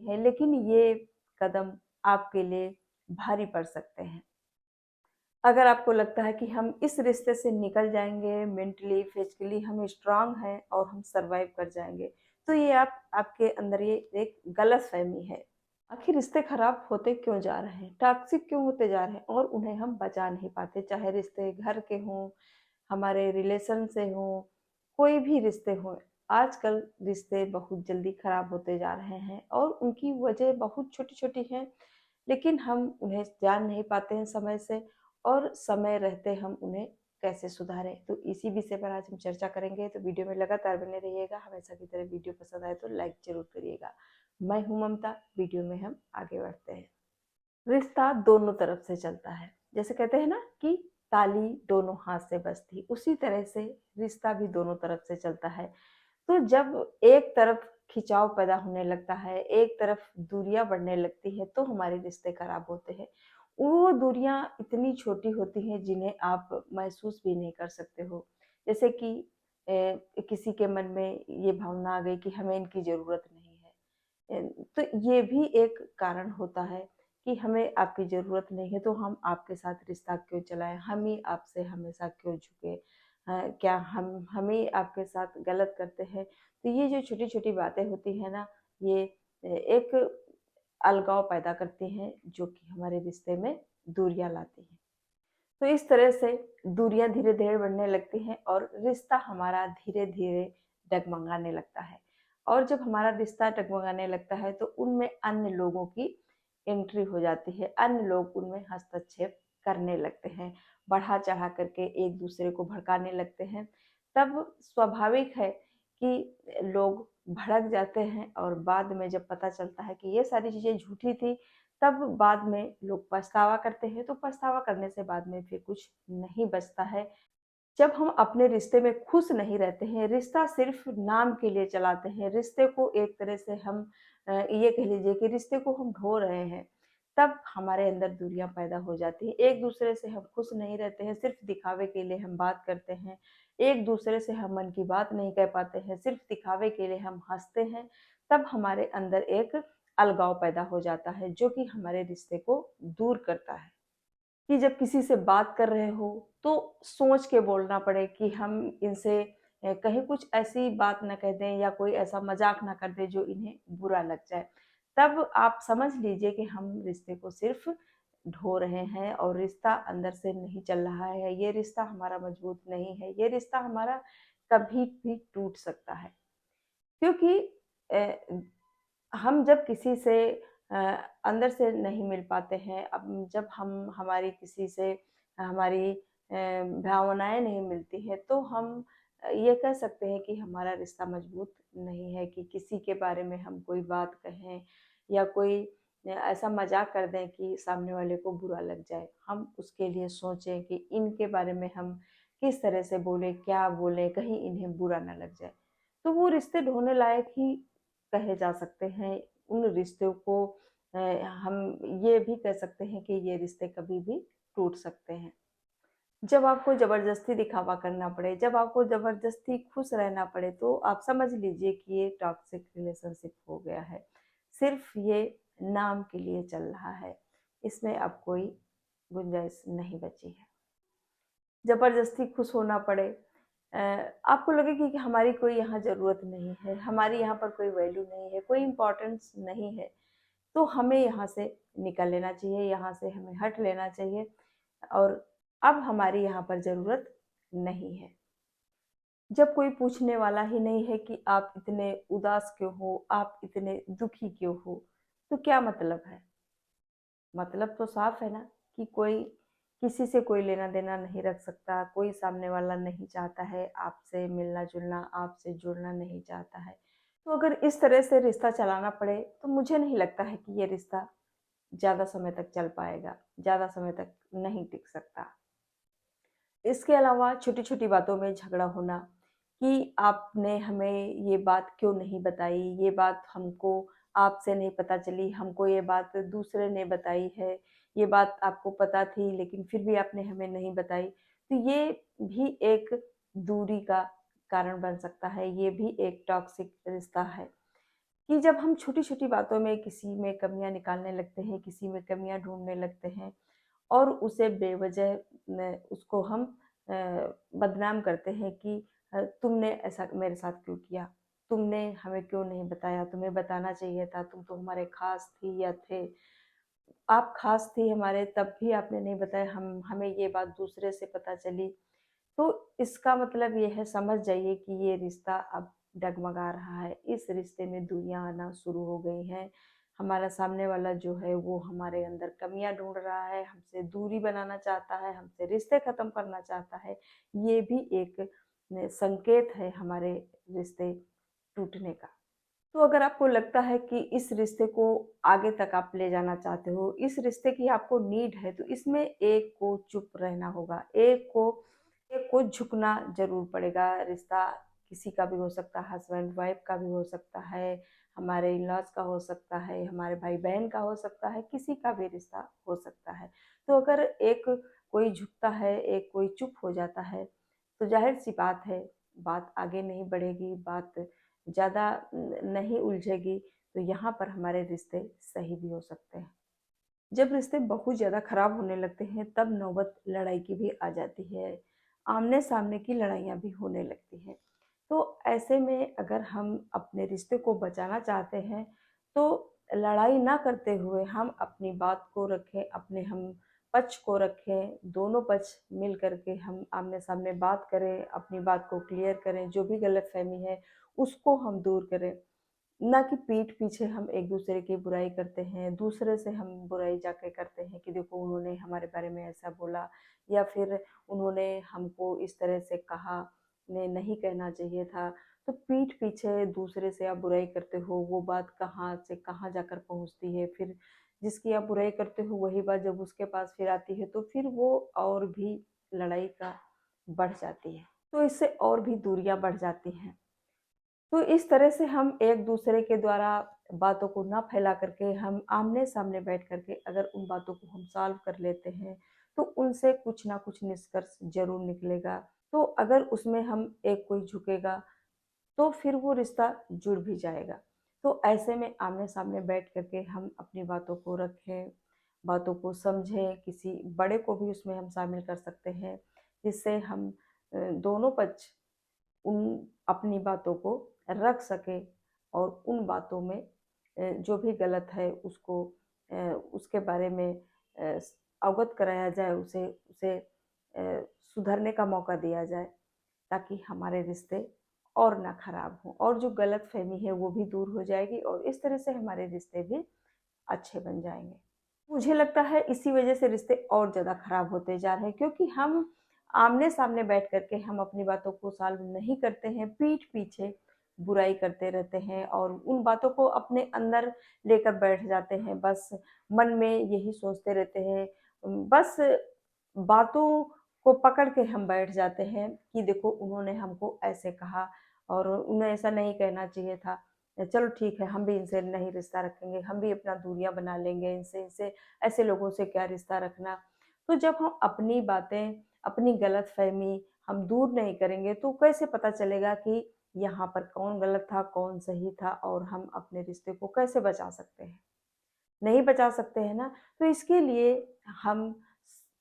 है, लेकिन ये कदम आपके लिए भारी पड़ सकते हैं। अगर आपको लगता है कि हम इस रिश्ते से निकल जाएँगे, मेंटली, फिज़िकली हम स्ट्रॉन्ग हैं और हम सर्वाइव कर जाएँगे, तो ये आपके अंदर ये एक गलतफ़हमी है। आखिर रिश्ते खराब होते क्यों जा रहे हैं? टॉक्सिक क्यों होते जा रहे हैं और उन्हें हम बचा नहीं पाते, चाहे रिश्ते घर के हों, हमारे रिलेशन से हों, कोई भी रिश्ते हों। आजकल रिश्ते बहुत जल्दी खराब होते जा रहे हैं और उनकी वजह बहुत छोटी-छोटी हैं, लेकिन हम उन्हें जान नहीं पाते हैं समय से और समय रहते हम उन्हें कैसे सुधारें। तो इसी विषय पर आज हम चर्चा करेंगे, तो वीडियो में लगातार बने रहिएगा। हमेशा की तरह वीडियो पसंद आए तो लाइक ज़रूर करिएगा। मैं हूँ ममता, वीडियो में हम आगे बढ़ते हैं। रिश्ता दोनों तरफ से चलता है। जैसे कहते हैं ना कि ताली दोनों हाथ से बजती, उसी तरह से रिश्ता भी दोनों तरफ से चलता है। तो जब एक तरफ खिंचाव पैदा होने लगता है, एक तरफ दूरियाँ बढ़ने लगती हैं, तो हमारे रिश्ते खराब होते हैं। वो दूरियाँ इतनी छोटी होती हैं जिन्हें आप महसूस भी नहीं कर सकते हो। जैसे कि किसी के मन में ये भावना आ गई कि हमें इनकी ज़रूरत नहीं है। तो ये भी एक कारण होता है कि हमें आपकी ज़रूरत नहीं है, तो हम आपके साथ रिश्ता क्यों चलाएँ? हम ही आपसे हमेशा क्यों झुकें? क्या हम ही आपके साथ गलत करते हैं? तो ये जो छोटी-छोटी बातें होती हैं ना, ये एक अलगाव पैदा करती हैं, जो कि हमारे रिश्ते में दूरियाँ लाती हैं। तो इस तरह से दूरियाँ धीरे-धीरे बढ़ने लगती हैं और रिश्ता हमारा धीरे-धीरे डगमगाने लगता है। और जब हमारा रिश्ता डगमगाने लगता है, तो उनमें अन्य लोगों की एंट्री हो जाती है, अन्य लोग उनमें हस्तक्षेप करने लगते हैं, बढ़ा-चढ़ा करके एक-दूसरे को भड़काने लगते हैं। तब स्वाभाविक है कि लोग भड़क जाते हैं और बाद में जब पता चलता है कि ये सारी चीज़ें झूठी थी, तब बाद में लोग पछतावा करते हैं, तो पछतावा करने से बाद में फिर कुछ नहीं बचता है। जब हम अपने रिश्ते में खुश नहीं रहते हैं, रिश्ता सिर्फ़ नाम के लिए चलाते हैं, रिश्ते को एक तरह से हम ये कह लीजिए कि रिश्ते को हम ढो रहे हैं, तब हमारे अंदर दूरियाँ पैदा हो जाती हैं। एक-दूसरे से हम खुश नहीं रहते हैं, सिर्फ़ दिखावे के लिए हम बात करते हैं, एक-दूसरे से हम मन की बात नहीं कह पाते हैं, सिर्फ़ दिखावे के लिए हम हँसते हैं, तब हमारे अंदर एक अलगाव पैदा हो जाता है, जो कि हमारे रिश्ते को दूर करता है। कि जब किसी से बात कर रहे हो तो सोच के बोलना पड़े कि हम इनसे कहीं कुछ ऐसी बात ना कह दें या कोई ऐसा मज़ाक ना कर दें जो इन्हें बुरा लग जाए। तब आप समझ लीजिए कि हम रिश्ते को सिर्फ़ ढो रहे हैं और रिश्ता अंदर से नहीं चल रहा है, ये रिश्ता हमारा मज़बूत नहीं है, ये रिश्ता हमारा कभी भी टूट सकता है। क्योंकि अ, हम जब किसी से अ, अंदर से नहीं मिल पाते हैं, अब जब हम हमारी किसी से हमारी भावनाएँ नहीं मिलती हैं, तो हम ये कह सकते हैं कि हमारा रिश्ता मजबूत नहीं है कि किसी के बारे में हम कोई बात कहें या कोई ऐसा मज़ाक कर दें कि सामने वाले को बुरा लग जाए। हम उसके लिए सोचें कि इनके बारे में हम किस तरह से बोलें, क्या बोलें, कहीं इन्हें बुरा ना लग जाए। तो वो रिश्ते ढोने लायक ही कहे जा सकते हैं। उन रिश्तों को हम ये भी कह सकते हैं कि ये रिश्ते कभी भी टूट सकते हैं। जब आपको ज़बरदस्ती दिखावा करना पड़े, जब आपको ज़बरदस्ती खुश रहना पड़े, तो आप समझ लीजिए कि ये टॉक्सिक रिलेशनशिप हो गया है। सिर्फ़ ये नाम के लिए चल रहा है, इसमें अब कोई गुंजाइश नहीं बची है। ज़बरदस्ती खुश होना पड़े, अ, आपको लगे कि हमारी कोई यहाँ ज़रूरत नहीं है, हमारी यहाँ पर कोई वैल्यू नहीं है, कोई इम्पोर्टेंस नहीं है, तो हमें यहाँ से निकल लेना चाहिए, यहाँ से हमें हट लेना चाहिए और अब हमारी यहाँ पर ज़रूरत नहीं है। जब कोई पूछने वाला ही नहीं है कि आप इतने उदास क्यों हो, आप इतने दुखी क्यों हो, तो क्या मतलब है? मतलब तो साफ है ना कि कोई किसी से कोई लेना-देना नहीं रख सकता, कोई सामने वाला नहीं चाहता है आपसे मिलना-जुलना, आपसे जुड़ना नहीं चाहता है। तो अगर इस तरह से रिश्ता चलाना पड़े, तो मुझे नहीं लगता है कि ये रिश्ता ज़्यादा समय तक चल पाएगा, ज़्यादा समय तक नहीं टिक सकता। इसके अलावा छोटी-छोटी बातों में झगड़ा होना कि आपने हमें ये बात क्यों नहीं बताई, ये बात हमको आपसे नहीं पता चली, हमको ये बात दूसरे ने बताई है, ये बात आपको पता थी लेकिन फिर भी आपने हमें नहीं बताई। तो ये भी एक दूरी का कारण बन सकता है, ये भी एक टॉक्सिक रिश्ता है। कि जब हम छोटी-छोटी बातों में किसी में कमियाँ निकालने लगते हैं, किसी में कमियाँ ढूँढने लगते हैं और उसे बेवजह न उसको हम अ, बदनाम करते हैं कि तुमने ऐसा मेरे साथ क्यों किया? तुमने हमें क्यों नहीं बताया? तुम्हें बताना चाहिए था, तुम तो हमारे ख़ास थी या थे। आप ख़ास थी हमारे तब भी आपने नहीं बताया, हमें ये बात दूसरे से पता चली। तो इसका मतलब ये है, समझ जाइए कि ये रिश्ता अब डगमगा रहा है। इस रिश्ते में दूरियाँ आना शुरू हो गई हैं। हमारा सामने वाला जो है वो हमारे अंदर कमियाँ ढूँढ रहा है, हमसे दूरी बनाना चाहता है, हमसे रिश्ते ख़त्म करना चाहता है। ये भी एक संकेत है हमारे रिश्ते टूटने का। तो अगर आपको लगता है कि इस रिश्ते को आगे तक आप ले जाना चाहते हो, इस रिश्ते की आपको नीड है, तो इसमें एक को चुप रहना होगा, एक को झुकना ज़रूर पड़ेगा। रिश्ता किसी का भी हो सकता है, हस्बैंड वाइफ का भी हो सकता है, हमारे इन-लॉज़ का हो सकता है, हमारे भाई-बहन का हो सकता है, किसी का भी रिश्ता हो सकता है। तो अगर एक कोई झुकता है, एक कोई चुप हो जाता है, तो ज़ाहिर-सी बात है, बात आगे नहीं बढ़ेगी, बात ज़्यादा नहीं उलझेगी, तो यहाँ पर हमारे रिश्ते सही भी हो सकते हैं। जब रिश्ते बहुत ज़्यादा खराब होने लगते हैं, तब नौबत लड़ाई की भी आ जाती है। आमने-सामने की लड़ाइयाँ भी होने लगती हैं। तो ऐसे में अगर हम अपने रिश्ते को बचाना चाहते हैं, तो लड़ाई ना करते हुए हम अपनी बात को रखें, अपने हम पक्ष को रखें, दोनों पक्ष मिल कर के हम आमने-सामने बात करें, अपनी बात को क्लियर करें, जो भी गलतफ़हमी है, उसको हम दूर करें। ना कि पीठ पीछे हम एक-दूसरे की बुराई करते हैं, दूसरे से हम बुराई जाके करते हैं कि देखो उन्होंने हमारे बारे में ऐसा बोला या फिर उन्होंने हमको इस तरह से कहा, उन्हें नहीं कहना चाहिए था। तो पीठ पीछे दूसरे से आप बुराई करते हो, वो बात कहाँ से कहाँ जाकर पहुँचती है, फिर जिसकी आप बुराई करते हो वही बात जब उसके पास फिर आती है, तो फिर वो और भी लड़ाई का बढ़ जाती है। तो इससे और भी दूरियाँ बढ़ जाती हैं। तो इस तरह से हम एक-दूसरे के द्वारा बातों को ना फैला करके हम आमने-सामने बैठ कर के अगर उन बातों को हम सॉल्व कर लेते हैं, तो उनसे कुछ ना कुछ निष्कर्ष ज़रूर निकलेगा। तो अगर उसमें हम एक कोई झुकेगा, तो फिर वो रिश्ता जुड़ भी जाएगा। तो ऐसे में आमने-सामने बैठ कर के हम अपनी बातों को रखें, बातों को समझें, किसी बड़े को भी उसमें हम शामिल कर सकते हैं, जिससे हम दोनों पक्ष उन अपनी बातों को रख सके और उन बातों में जो भी गलत है उसको उसके बारे में अवगत कराया जाए, उसे सुधरने का मौका दिया जाए ताकि हमारे रिश्ते और ना खराब हों और जो गलतफ़हमी है वो भी दूर हो जाएगी और इस तरह से हमारे रिश्ते भी अच्छे बन जाएँगे। मुझे लगता है इसी वजह से रिश्ते और ज़्यादा खराब होते जा रहे हैं क्योंकि हम आमने-सामने बैठ कर के हम अपनी बातों को सॉल्व नहीं करते हैं, पीठ पीछे बुराई करते रहते हैं और उन बातों को अपने अंदर लेकर बैठ जाते हैं। बस मन में यही सोचते रहते हैं। बस बातों को पकड़ के हम बैठ जाते हैं कि देखो उन्होंने हमको ऐसे कहा और उन्हें ऐसा नहीं कहना चाहिए था। चलो ठीक है, हम भी इनसे नहीं रिश्ता रखेंगे, हम भी अपना दूरियाँ बना लेंगे इनसे इनसे ऐसे लोगों से क्या रिश्ता रखना। तो जब हम अपनी बातें, अपनी गलतफ़हमी हम दूर नहीं करेंगे तो कैसे पता चलेगा कि यहाँ पर कौन गलत था, कौन सही था और हम अपने रिश्ते को कैसे बचा सकते हैं? नहीं बचा सकते हैं ना, तो इसके लिए हम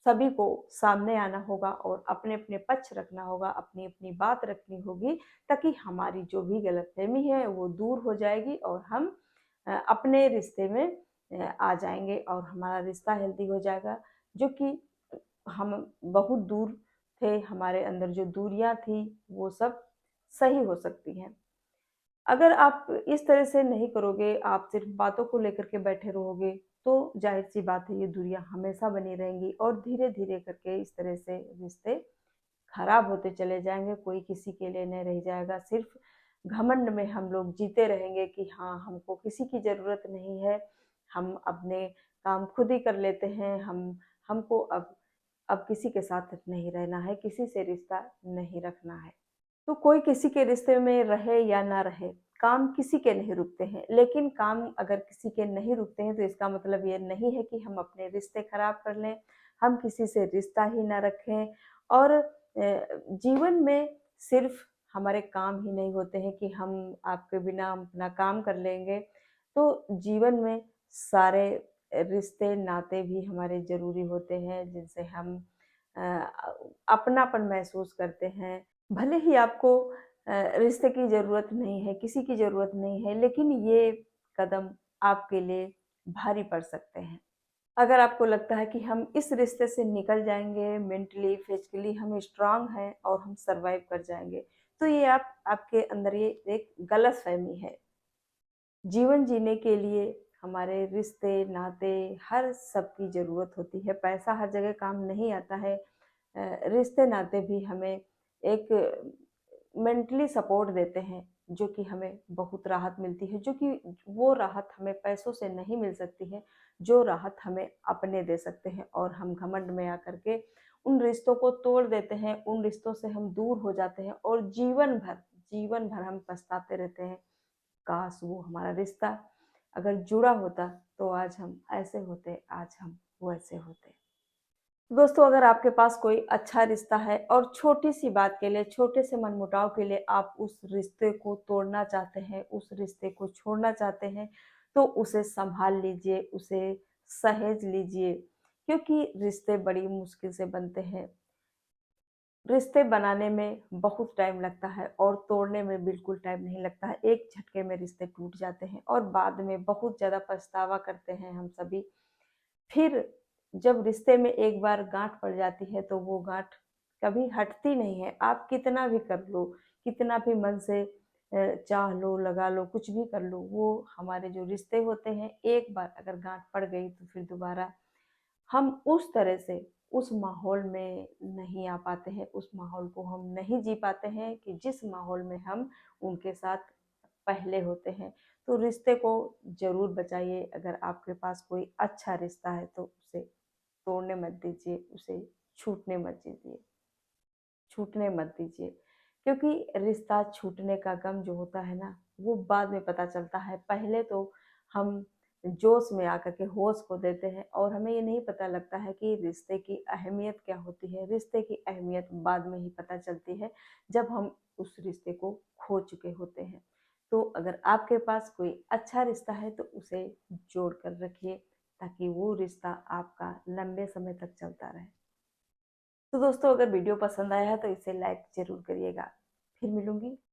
सभी को सामने आना होगा और अपने-अपने पक्ष रखना होगा, अपनी-अपनी बात रखनी होगी, ताकि हमारी जो भी गलतफ़हमी है वो दूर हो जाएगी और हम अपने रिश्ते में आ जाएँगे और हमारा रिश्ता हेल्दी हो जाएगा, जो कि हम बहुत दूर थे, हमारे अंदर जो दूरियाँ थी, वो सब सही हो सकती हैं। अगर आप इस तरह से नहीं करोगे, आप सिर्फ़ बातों को लेकर के बैठे रहोगे, तो ज़ाहिर-सी बात है ये दूरियाँ हमेशा बनी रहेंगी और धीरे-धीरे करके इस तरह से रिश्ते खराब होते चले जाएँगे, कोई किसी के लिए नहीं रह जाएगा, सिर्फ़ घमंड में हम लोग जीते रहेंगे कि हाँ, हमको किसी की ज़रूरत नहीं है, हम अपने काम खुद ही कर लेते हैं, हमको अब किसी के साथ नहीं रहना है, किसी से रिश्ता नहीं रखना है। तो कोई किसी के रिश्ते में रहे या ना रहे, काम किसी के नहीं रुकते हैं। लेकिन काम अगर किसी के नहीं रुकते हैं, तो इसका मतलब ये नहीं है कि हम अपने रिश्ते खराब कर लें, हम किसी से रिश्ता ही ना रखें और जीवन में सिर्फ़ हमारे काम ही नहीं होते हैं कि हम आपके बिना हम अपना काम कर लेंगे। तो जीवन में सारे रिश्ते नाते भी हमारे ज़रूरी होते हैं जिनसे हम अ, अपनापन महसूस करते हैं। भले ही आपको रिश्ते की ज़रूरत नहीं है, किसी की ज़रूरत नहीं है, लेकिन ये कदम आपके लिए भारी पड़ सकते हैं। अगर आपको लगता है कि हम इस रिश्ते से निकल जाएँगे, मेंटली, फिज़िकली हम स्ट्रॉन्ग हैं और हम सर्वाइव कर जाएँगे, तो ये आपके अंदर ये एक गलतफ़हमी है। जीवन जीने के लिए हमारे रिश्ते, नाते हर सब की ज़रूरत होती है। पैसा हर जगह काम नहीं आता है। रिश्ते नाते भी हमें एक मेंटली सपोर्ट देते हैं, जो कि हमें बहुत राहत मिलती है, जो कि वो राहत हमें पैसों से नहीं मिल सकती है, जो राहत हमें अपने दे सकते हैं और हम घमंड में आकर के उन रिश्तों को तोड़ देते हैं, उन रिश्तों से हम दूर हो जाते हैं और जीवन भर हम पछताते रहते हैं। काश वो हमारा रिश्ता अगर जुड़ा होता, तो आज हम ऐसे होते, आज हम वैसे होते। दोस्तों, अगर आपके पास कोई अच्छा रिश्ता है और छोटी-सी बात के लिए, छोटे से मनमुटाव के लिए आप उस रिश्ते को तोड़ना चाहते हैं, उस रिश्ते को छोड़ना चाहते हैं, तो उसे सँभाल लीजिए, उसे सहेज लीजिए, क्योंकि रिश्ते बड़ी मुश्किल से बनते हैं। रिश्ते बनाने में बहुत टाइम लगता है और तोड़ने में बिल्कुल टाइम नहीं लगता है। एक झटके में रिश्ते टूट जाते हैं और बाद में बहुत ज़्यादा पछतावा करते हैं हम सभी। फिर जब रिश्ते में एक बार गाँठ पड़ जाती है तो वो गाँठ कभी हटती नहीं है। आप कितना भी कर लो, कितना भी मन से चाह लो, लगा लो, कुछ भी कर लो, वो हमारे जो रिश्ते होते हैं एक बार अगर गाँठ पड़ गई तो फिर दोबारा हम उस तरह से उस माहौल में नहीं आ पाते हैं, उस माहौल को हम नहीं जी पाते हैं कि जिस माहौल में हम उनके साथ पहले होते हैं। तो रिश्ते को ज़रूर बचाइए, अगर आपके पास कोई अच्छा रिश्ता है तो उसे तोड़ने मत दीजिए, उसे छूटने मत दीजिए, छूटने मत दीजिए। क्योंकि रिश्ता छूटने का गम जो होता है ना, वो बाद में पता चलता है। पहले तो हम जोश में आकर के होश खो देते हैं और हमें ये नहीं पता लगता है कि रिश्ते की अहमियत क्या होती है। रिश्ते की अहमियत बाद में ही पता चलती है, जब हम उस रिश्ते को खो चुके होते हैं। तो अगर आपके पास कोई अच्छा रिश्ता है तो उसे जोड़ कर रखिए, ताकि वो रिश्ता आपका लंबे समय तक चलता रहे। तो दोस्तों, अगर वीडियो पसंद आया है तो इसे लाइक ज़रूर करिएगा। फिर मिलूँगी